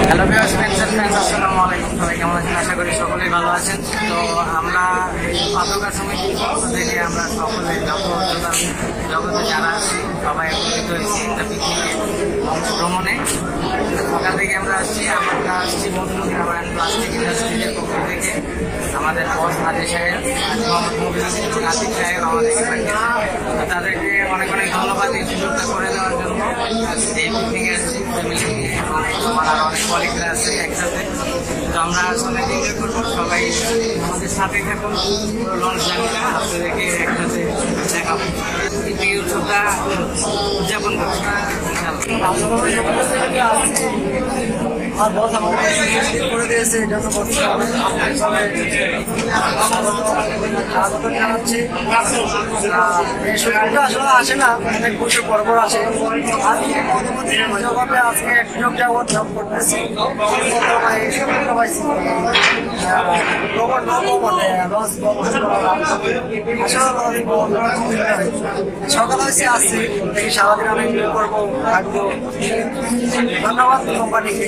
Hello viewers, আসসালামু আলাইকুম। সবাই কেমন আছেন? আশা করি সকলেই ভালো আছেন। তো আমরা পাতাকা সমিতির পক্ষ থেকে আমরা সকলে জগতে যারা আছি সবাই একত্রিত হয়েছি একটা পিকনিকে ভ্রমণে। সকাল থেকে আমরা আসছি মধুমতি রামায়ণ প্লাস্টিক ইন্ডাস্ট্রিজের পক্ষ থেকে আমাদের বস হাজি সাহেব, আতিক সাহেব আমাদেরকে পাঠিয়েছে। তাদেরকে অনেক অনেক ধন্যবাদ এই সুযোগটা করে দেওয়ার জন্য। এই পিকনিকে আসছি ফ্যামিলি এবং আমার আরো অনেক কলিগরা আছে একসাথে। তো আমরা সবাই এনজয় করবো, সবাই আমাদের সাথে থাকুন। লঞ্চ জার্নিটা আপনাদেরকে একসাথে দেখাবো, এই উৎসবটা উদযাপন করবো। আর বস আমাকে করে দিয়েছে এই জন্য জানাচ্ছি। এই সুযোগটা আসলে আসে না, অনেক বছর পর আসে। আমি জবাবে আজকে এক যোগ যাবত জব করতেছি। সকালে হয়েছে আসছি, সারাদিন আমি করবো থাকবো। ধন্যবাদ কোম্পানিকে।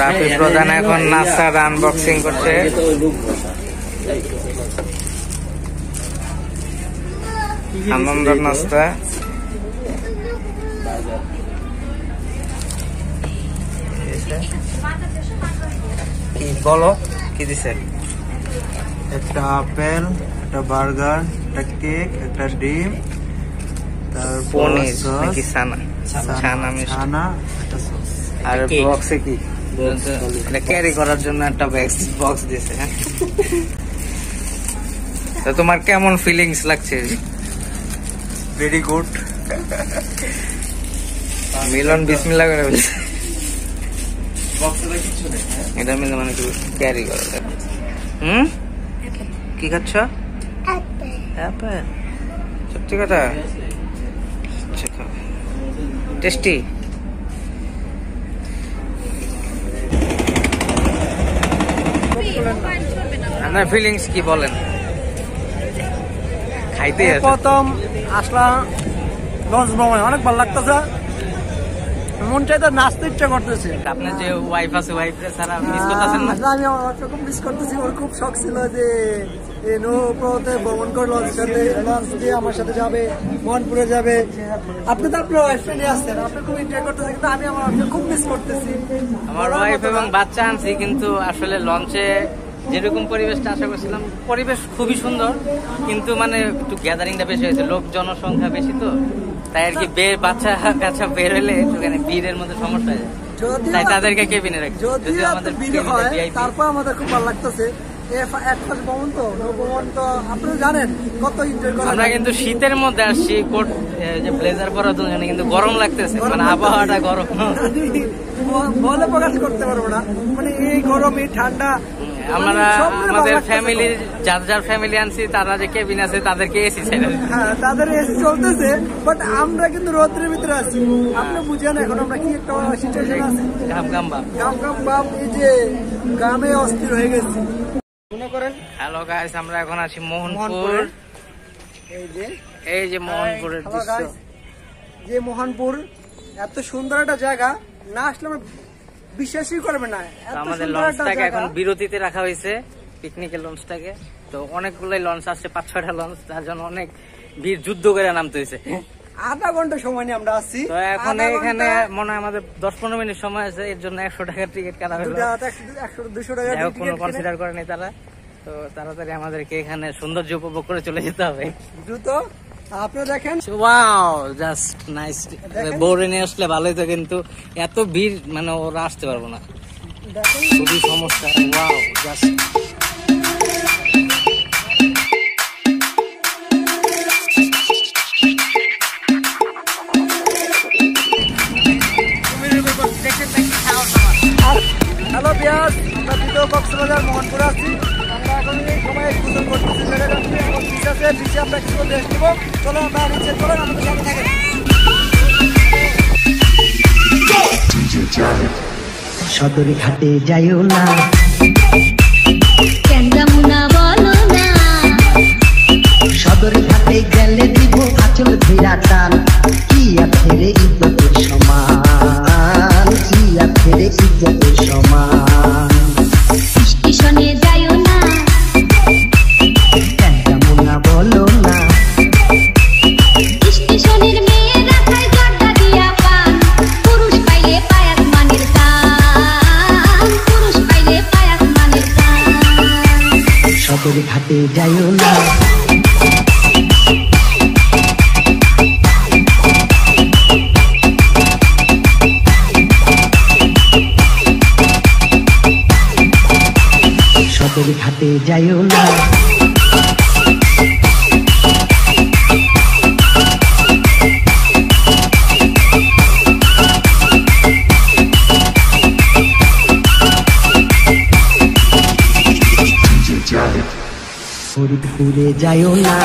রাফি প্রধান এখন নাস্তার আনবক্সিং করছে। আনন্দের নাস্তা। কি বলো, কি দিছে? একটা আপেল, একটা বার্গার, একটা কেক, একটা ডিম, তারপর পনির নাকি ছানা, ছানা, একটা সস। আর বক্সে কি এটা ক্যারি করার জন্য একটা বক্স দিয়েছে। তো তোমার কেমন ফিলিংস লাগছে? Very good. মিলন বিসমিল্লাহ করে বলছে এটা মিলে মানে একটু ক্যারি করে। কি খাচ্ছ? অ্যাপেল। সত্যি কথা? টেস্টি। আপনার ফিলিংস কি বলেন? খাইতে প্রথম আসলাম লঞ্চ ভ্রমণে, অনেক ভালো লাগতেছে। মন চাইতে নাচতে ইচ্ছা করতেছে। আপনার যে ওয়াইফ আছে, ওয়াইফ ছাড়া মিস করতেছেন না? আমি আমার খুব মিস করতেছি। ওর খুব শখ ছিল যে নৌপথে ভ্রমণ করে লঞ্চ দিয়ে আমার সাথে যাবে, মোহনপুরে যাবে। আপনি তো আপনার ওয়াইফ নিয়ে আসছেন, আপনি খুব এনজয় করতেছেন, কিন্তু আমি আমার খুব মিস করতেছি। আমার ওয়াইফ এবং বাচ্চা আনছি, কিন্তু আসলে লঞ্চে যেরকম পরিবেশটা আশা করছিলাম, পরিবেশ খুবই সুন্দর, কিন্তু মানে একটু গ্যাদারিংটা বেশি হয়েছে, লোক জনসংখ্যা বেশি, তো তাই আর কি বাচ্চা কাচ্চা বের হলে একটুখানি ভিড়ের মধ্যে সমস্যা হয়ে যায়, তাই তাদেরকে কেবিনে রাখি। যদি আমাদের তারপর আমাদের খুব ভালো লাগতেছে। আমরা কিন্তু শীতের মধ্যে আসছি, কোট যে ব্লেজার পরার জন্য, কিন্তু গরম লাগতেছে, মানে আবহাওয়াটা গরম। বলে প্রকাশ করতে পারবো না, মানে এই গরম এই ঠান্ডা। আমরা আমাদের ফ্যামিলি, যার ফ্যামিলি আনছি, তারা যে কেবিন আছে তাদেরকে এসি ছেড়ে, হ্যাঁ তাদের এসি চলতেছে, বাট আমরা কিন্তু রোদ্রের ভিতরে আছি। আপনি বুঝেন এখন আমরা কি একটা সিচুয়েশন আছে, গাম বাপ, এই যে গ্রামে অস্থির হয়ে গেছি। হ্যালো গাইস, আমরা এখন আছি মোহনপুর। এই যে মোহনপুরের দৃশ্য। যে মোহনপুর এত সুন্দর একটা জায়গা, না আসলে আমরা বিশ্বাসই করবে না। আমাদের লঞ্চটাকে এখন বিরতিতে রাখা হয়েছে, পিকনিকের লঞ্চটাকে। তো অনেকগুলাই লঞ্চ আসছে, 5-6টা লঞ্চ, তার জন্য অনেক ভিড়, যুদ্ধ করে নামতে হয়েছে। আধা ঘন্টা সময় নিয়ে আমরা আসছি। তো এখন এখানে মনে হয় আমাদের 10-15 মিনিট সময় আছে, এর জন্য 100 টাকার টিকিট কাটা হলো। 100-200 টাকা কোনো কনসিডার করেনি তারা। তো তাড়াতাড়ি আমাদেরকে এখানে সৌন্দর্য উপভোগ করে চলে যেতে হবে দ্রুত। আপনারা দেখেন, ওয়াও জাস্ট নাইস। বোর্ডে নিয়ে আসলে ভালোই তো, কিন্তু এত ভিড় মানে ওরা আসতে পারবো না, খুবই সমস্যা। ওয়াও জাস্ট বিচে আমরা কিছু রেস্ট নেবো। চলো আমরা নিচে চলো, আমাদের সাথে থাকেন। সদরে ঘাটে যাইও না, সদরে ঘাটে গেলে দিব আচল ধীরা টান। কি আছে রে ইজ্জতের সমান, কি আছে রে ইজ্জতের সমান। স্টেশনে যাইও না, কেমন না বলো না, স্টেশনের মেয়েরা খায় জর্দা দিয়া পান। পুরুষ পাইলে পায়াস মানের গান, পুরুষ পাইলে পায়াস মানের গান। সদরে ঘাটে যাইও না, সদরে ঘাটে যাইও না। ফরিদপুরে যাইও না,